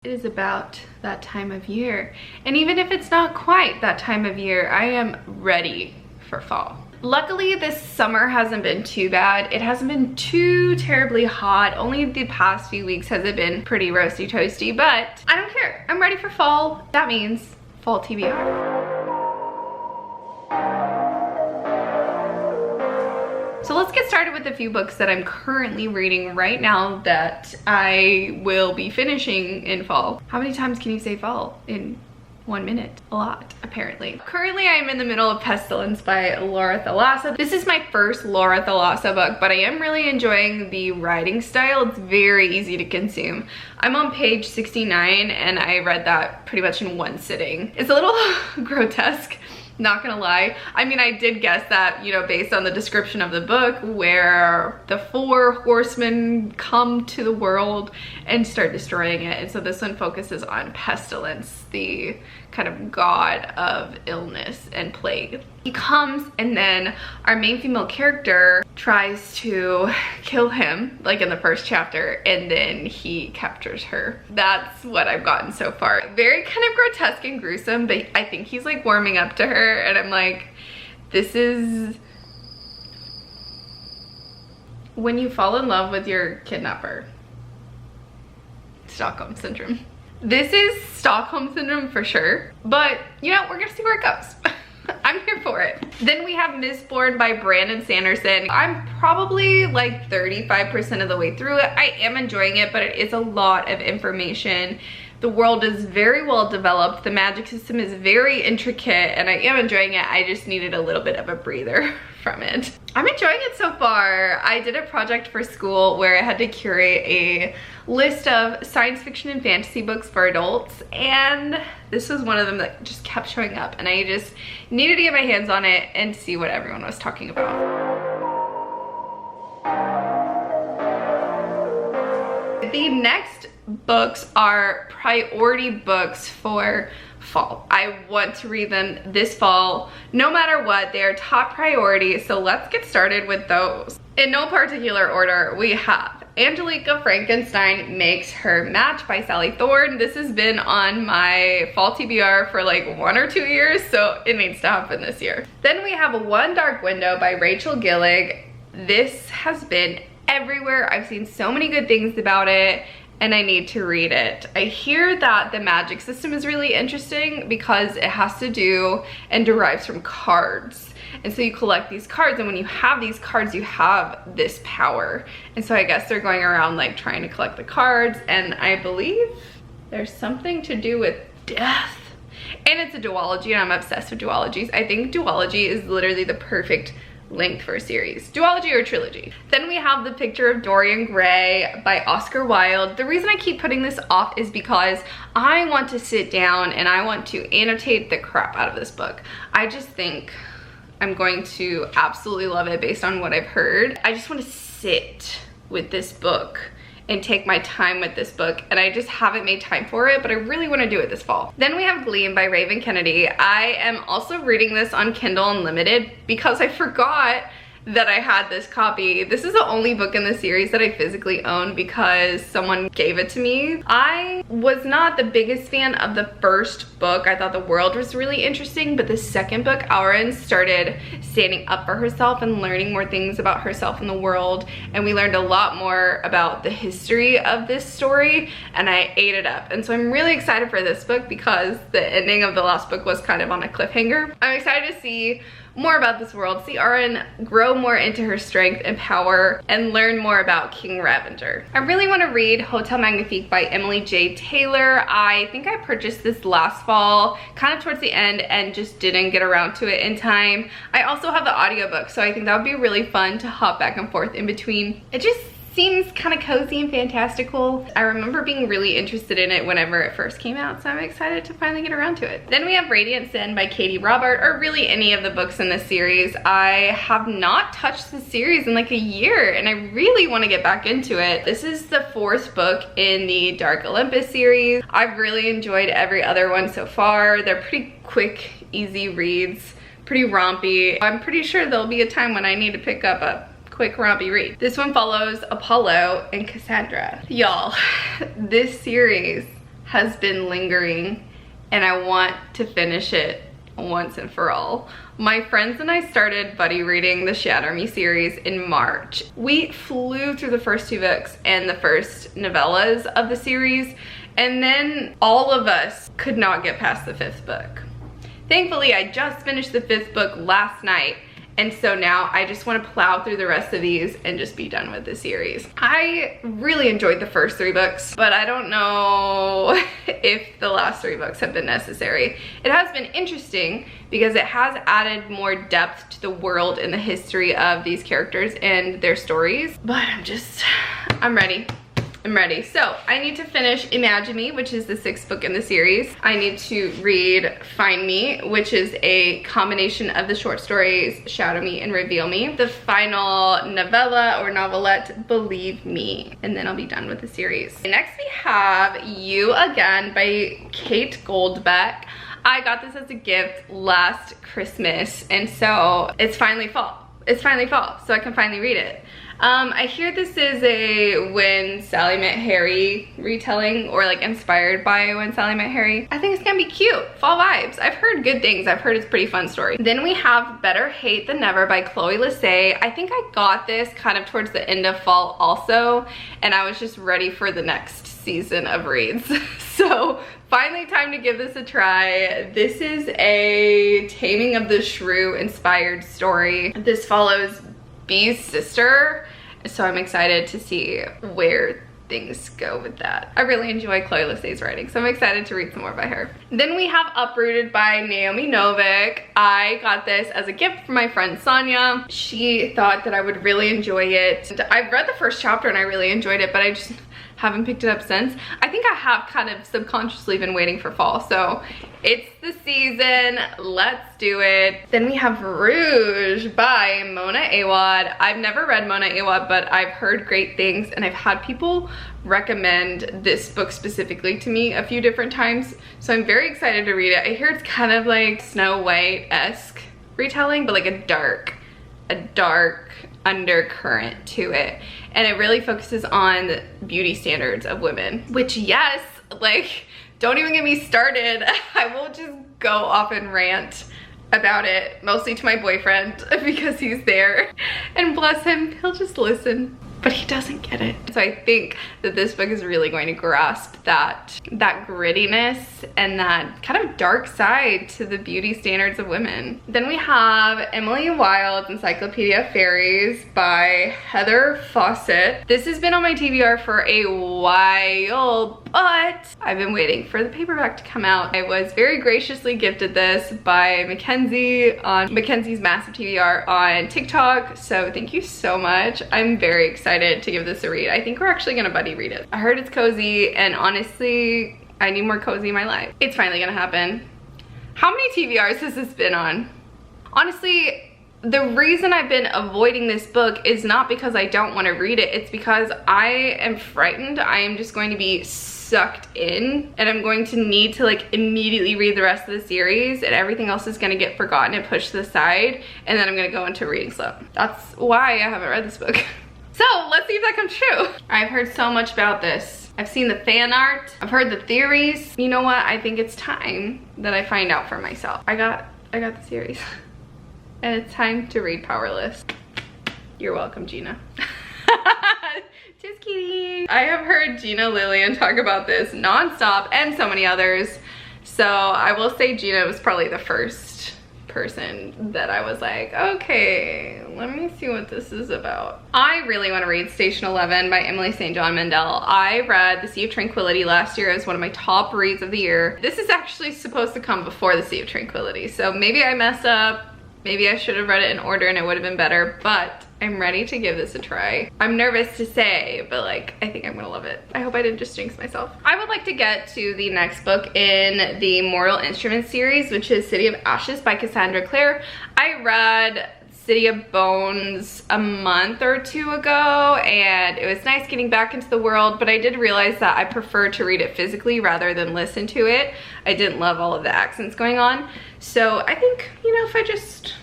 It is about that time of year. And even if it's not quite that time of year, I am ready for fall. Luckily, this summer hasn't been too bad. It hasn't been too terribly hot. Only the past few weeks has it been pretty roasty toasty, but I don't care. I'm ready for fall. That means fall TBR. So let's get started with a few books that I'm currently reading right now that I will be finishing in fall. How many times can you say fall in 1 minute? A lot, apparently. Currently, I'm in the middle of Pestilence by Laura Thalassa. This is my first Laura Thalassa book, but I am really enjoying the writing style. It's very easy to consume. I'm on page 69 and I read that pretty much in one sitting. It's a little grotesque, not gonna lie. I mean, I did guess that, you know, based on the description of the book where the 4 horsemen come to the world and start destroying it. And so this one focuses on Pestilence, the kind of god of illness and plague. He comes and then our main female character tries to kill him, like in the first chapter, and then he captures her. That's what I've gotten so far. Very kind of grotesque and gruesome, but I think he's like warming up to her and I'm like, this is when you fall in love with your kidnapper. Stockholm Syndrome. This is Stockholm Syndrome for sure, but you know, we're gonna see where it goes. I'm here for it. Then we have Mistborn by Brandon Sanderson. I'm probably like 35% of the way through it. I am enjoying it, but it is a lot of information. The world is very well developed. The magic system is very intricate and I am enjoying it. I just needed a little bit of a breather from it. I'm enjoying it so far. I did a project for school where I had to curate a list of science fiction and fantasy books for adults, and this was one of them that just kept showing up and I just needed to get my hands on it and see what everyone was talking about. The next books are priority books for fall. I want to read them this fall no matter what. They are top priority, so let's get started with those. In no particular order, we have Angelica Frankenstein Makes Her Match by Sally Thorne. This has been on my fall TBR for like 1 or 2 years, so it needs to happen this year. Then we have One Dark Window by Rachel Gillig. This has been everywhere. I've seen so many good things about it and I need to read it. I hear that the magic system is really interesting because it has to do and derives from cards. And so you collect these cards, and when you have these cards, you have this power. And so I guess they're going around like trying to collect the cards, and I believe there's something to do with death. And it's a duology, and I'm obsessed with duologies. I think duology is literally the perfect length for a series. Duology or trilogy. Then we have The Picture of Dorian Gray by Oscar Wilde. The reason I keep putting this off is because I want to sit down and I want to annotate the crap out of this book. I just think I'm going to absolutely love it based on what I've heard. I just want to sit with this book and take my time with this book, and I just haven't made time for it, but I really want to do it this fall. Then we have Gleam by Raven Kennedy. I am also reading this on Kindle Unlimited because I forgot that I had this copy. This is the only book in the series that I physically own because someone gave it to me. I was not the biggest fan of the first book. I thought the world was really interesting, but the second book, Auren started standing up for herself and learning more things about herself and the world, and we learned a lot more about the history of this story, and I ate it up. And so I'm really excited for this book because the ending of the last book was kind of on a cliffhanger. I'm excited to see more about this world, see Auren grow more into her strength and power, and learn more about King Ravager. I really want to read Hotel Magnifique by Emily J. Taylor. I think I purchased this last fall, kind of towards the end, and just didn't get around to it in time. I also have the audiobook, so I think that would be really fun to hop back and forth in between. It just seems kind of cozy and fantastical. I remember being really interested in it whenever it first came out, so I'm excited to finally get around to it. Then we have Radiant Sin by Katie Robert, or really any of the books in this series. I have not touched the series in like a year, and I really want to get back into it. This is the 4th book in the Dark Olympus series. I've really enjoyed every other one so far. They're pretty quick, easy reads, pretty rompy. I'm pretty sure there'll be a time when I need to pick up a quick rompy read. This one follows Apollo and Cassandra. Y'all, this series has been lingering and I want to finish it once and for all. My friends and I started buddy reading the Shatter Me series in March. We flew through the first 2 books and the first novellas of the series, and then all of us could not get past the 5th book. Thankfully, I just finished the 5th book last night, and so now I just want to plow through the rest of these and just be done with the series. I really enjoyed the first 3 books, but I don't know if the last 3 books have been necessary. It has been interesting because it has added more depth to the world and the history of these characters and their stories, but I'm ready. I'm ready. So I need to finish Imagine Me, which is the 6th book in the series. I need to read Find Me, which is a combination of the short stories Shadow Me and Reveal Me. The final novella or novelette, Believe Me, and then I'll be done with the series. Next we have You Again by Kate Goldbeck. I got this as a gift last Christmas, and so it's finally fall. It's finally fall, so I can finally read it. I hear this is a When Sally Met Harry retelling, or like inspired by When Sally Met Harry. I think it's gonna be cute, fall vibes. I've heard good things. I've heard it's a pretty fun story. Then we have Better Hate Than Never by Chloe Lassay. I think I got this kind of towards the end of fall also, and I was just ready for the next season of reads. So finally time to give this a try. This is a Taming of the Shrew inspired story. This follows Bee's sister, so I'm excited to see where things go with that. I really enjoy Chloe Lassay's writing, so I'm excited to read some more by her. Then we have Uprooted by Naomi Novik. I got this as a gift from my friend Sonia. She thought that I would really enjoy it. I've read the first chapter and I really enjoyed it, but I just haven't picked it up since. I think I have kind of subconsciously been waiting for fall, so it's the season, let's do it. Then we have Rouge by Mona Awad. I've never read Mona Awad, but I've heard great things, and I've had people recommend this book specifically to me a few different times, so I'm very excited to read it. I hear it's kind of like Snow White-esque retelling, but like a dark undercurrent to it, and it really focuses on the beauty standards of women, which, yes, like, don't even get me started. I will just go off and rant about it, mostly to my boyfriend because he's there, and bless him, he'll just listen, but he doesn't get it. So I think that this book is really going to grasp that grittiness and that kind of dark side to the beauty standards of women. Then we have Emily Wilde's Encyclopedia of Fairies by Heather Fawcett. This has been on my TBR for a while, but I've been waiting for the paperback to come out. I was very graciously gifted this by Mackenzie on Mackenzie's Massive TBR on TikTok, so thank you so much. I'm very excited to give this a read. I think we're actually gonna buddy read it. I heard it's cozy, and honestly, I need more cozy in my life. It's finally gonna happen. How many TBRs has this been on? Honestly, the reason I've been avoiding this book is not because I don't want to read it, it's because I am frightened. I am just going to be sucked in, and I'm going to need to like immediately read the rest of the series, and everything else is going to get forgotten and pushed to the side, and then I'm going to go into reading slump. That's why I haven't read this book. So let's see if that comes true. I've heard so much about this. I've seen the fan art, I've heard the theories. You know what? I think it's time that I find out for myself. I got the series. And it's time to read Powerless. You're welcome, Gina. Just kidding. I have heard Gina Lillian talk about this nonstop, and so many others. So I will say Gina was probably the first person that I was like, okay, let me see what this is about. I really want to read Station 11 by Emily St. John Mandel. I read The Sea of Tranquility last year as one of my top reads of the year. This is actually supposed to come before The Sea of Tranquility, so maybe I messed up. Maybe I should have read it in order and it would have been better, but I'm ready to give this a try. I'm nervous to say, but like, I think I'm gonna love it. I hope I didn't just jinx myself. I would like to get to the next book in the Mortal Instruments series, which is City of Ashes by Cassandra Clare. I read City of Bones a month or two ago, and it was nice getting back into the world, but I did realize that I prefer to read it physically rather than listen to it. I didn't love all of the accents going on. So I think, you know, if I just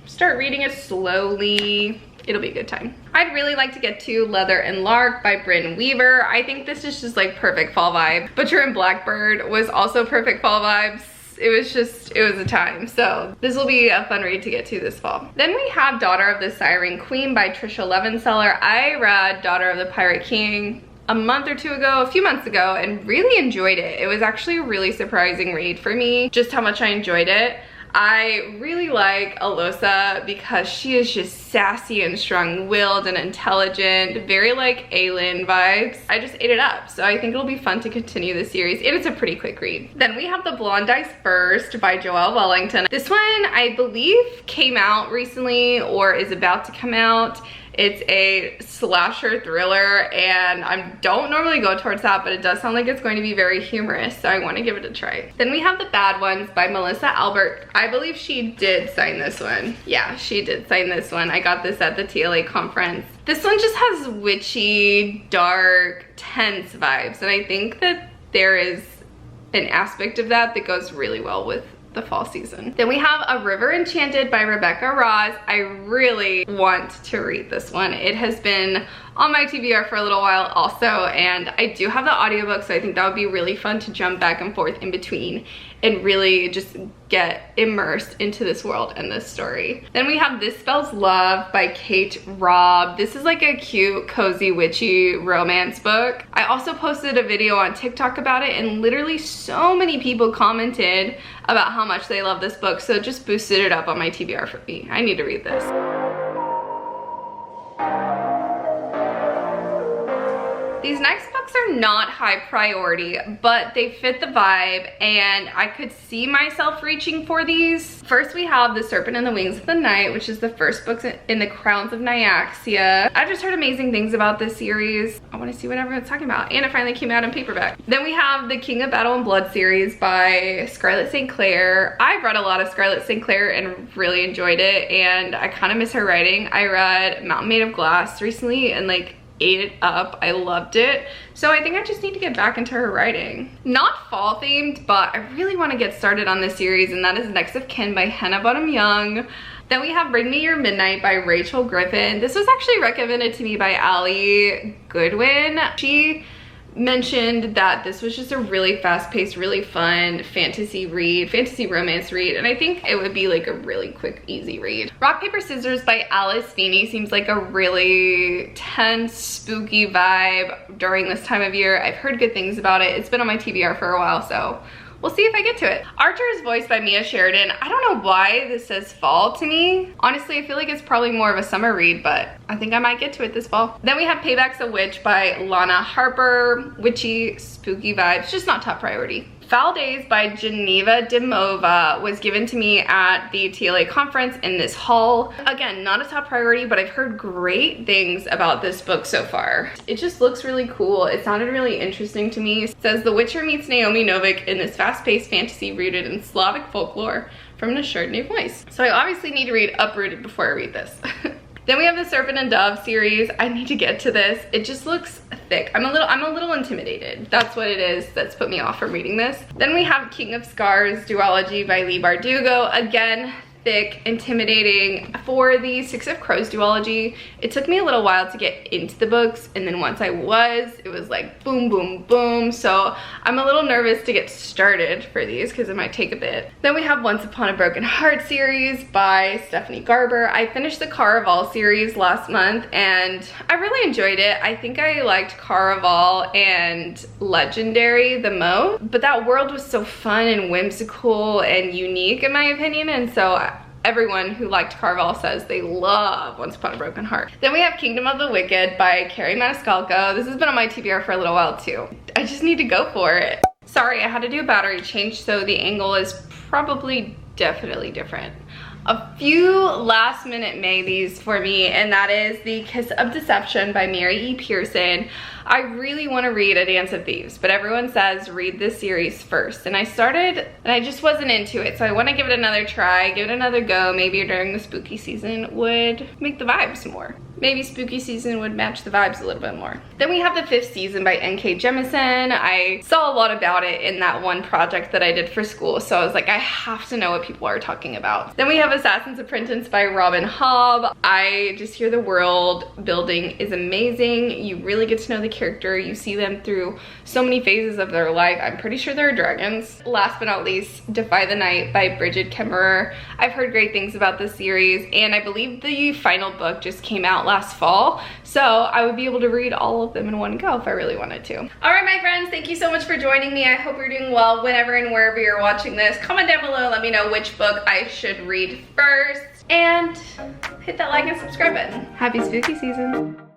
start reading it slowly, it'll be a good time. I'd really like to get to Leather and Lark by Bryn Weaver. I think this is just like perfect fall vibe. Butcher and Blackbird was also perfect fall vibes. It was a time. So this will be a fun read to get to this fall. Then we have Daughter of the Siren Queen by Trisha Levenseller. I read Daughter of the Pirate King a month or two ago, a few months ago, and really enjoyed it. It was actually a really surprising read for me, just how much I enjoyed it. I really like Alosa because she is just sassy and strong-willed and intelligent, very like Aelin vibes. I just ate it up, so I think it'll be fun to continue the series, and it's a pretty quick read. Then we have The Blonde Dies First by Joelle Wellington. This one, I believe, came out recently or is about to come out. It's a slasher thriller, and I don't normally go towards that, but it does sound like it's going to be very humorous, so I want to give it a try. Then we have The Bad Ones by Melissa Albert. I believe she did sign this one. Yeah, she did sign this one. I got this at the TLA conference. This one just has witchy, dark, tense vibes, and I think that there is an aspect of that that goes really well with the fall season. Then we have A River Enchanted by Rebecca Ross. I really want to read this one. It has been on my TBR for a little while also, and I do have the audiobook, so I think that would be really fun to jump back and forth in between and really just get immersed into this world and this story. Then we have This Spells Love by Kate Robb. This is like a cute, cozy, witchy romance book. I also posted a video on TikTok about it, and literally so many people commented about how much they love this book, so it just boosted it up on my TBR for me. I need to read this. These next books are not high priority, but they fit the vibe, and I could see myself reaching for these. First, we have The Serpent and the Wings of the Night, which is the first book in the Crowns of Nyaxia. I've just heard amazing things about this series. I want to see what everyone's talking about, and it finally came out in paperback. Then we have the King of Battle and Blood series by Scarlett St. Clair. I've read a lot of Scarlett St. Clair and really enjoyed it, and I kind of miss her writing. I read Mountain Made of Glass recently and like ate it up. I loved it. So I think I just need to get back into her writing. Not fall themed, but I really want to get started on this series, and that is Next of Kin by Hannah Bonham Young. Then we have Bring Me Your Midnight by Rachel Griffin. This was actually recommended to me by Allie Goodwin. She mentioned that this was just a really fast-paced, really fun fantasy romance read, and I think it would be like a really quick, easy read. Rock, Paper, Scissors by Alice Feeney seems like a really tense, spooky vibe during this time of year. I've heard good things about it. It's been on my TBR for a while, so we'll see if I get to it. Archer is voiced by Mia Sheridan. I don't know why this says fall to me. Honestly, I feel like it's probably more of a summer read, but I think I might get to it this fall. Then we have Payback's a Witch by Lana Harper. Witchy, spooky vibes, just not top priority. Foul Days by Geneva Dimova was given to me at the TLA conference in this haul. Again, not a top priority, but I've heard great things about this book so far. It just looks really cool. It sounded really interesting to me. It says The Witcher meets Naomi Novik in this fast-paced fantasy rooted in Slavic folklore from an assured new voice. So I obviously need to read Uprooted before I read this. Then we have the Serpent and Dove series. I need to get to this. It just looks thick. I'm a little intimidated. That's what it is that's put me off from reading this. Then we have King of Scars duology by Leigh Bardugo. Again, thick, intimidating. For the Six of Crows duology, it took me a little while to get into the books, and then once I was, it was like boom, boom, boom. So I'm a little nervous to get started for these because it might take a bit. Then we have Once Upon a Broken Heart series by Stephanie Garber. I finished the Caraval series last month, and I really enjoyed it. I think I liked Caraval and Legendary the most, but that world was so fun and whimsical and unique in my opinion, and so everyone who liked Caraval says they love Once Upon a Broken Heart. Then we have Kingdom of the Wicked by Carrie Maniscalco. This has been on my TBR for a little while too. I just need to go for it. Sorry, I had to do a battery change, so the angle is probably definitely different. A few last minute maybes for me, and that is The Kiss of Deception by Mary E. Pearson. I really want to read A Dance of Thieves, but everyone says read this series first. And I started and I just wasn't into it. So I want to give it another try, give it another go. Maybe during the spooky season would make the vibes more. maybe spooky season would match the vibes a little bit more. Then we have the 5th season by N.K. Jemisin. I saw a lot about it in that one project that I did for school, so I was like, I have to know what people are talking about. Then we have Assassin's Apprentice by Robin Hobb. I just hear the world building is amazing. You really get to know the character. You see them through so many phases of their life. I'm pretty sure there are dragons. Last but not least, Defy the Night by Bridget Kemmerer. I've heard great things about this series, and I believe the final book just came out last fall, so I would be able to read all of them in one go if I really wanted to. All right, my friends, thank you so much for joining me. I hope you're doing well whenever and wherever you're watching this. Comment down below, let me know which book I should read first, and hit that like and subscribe button. Happy spooky season.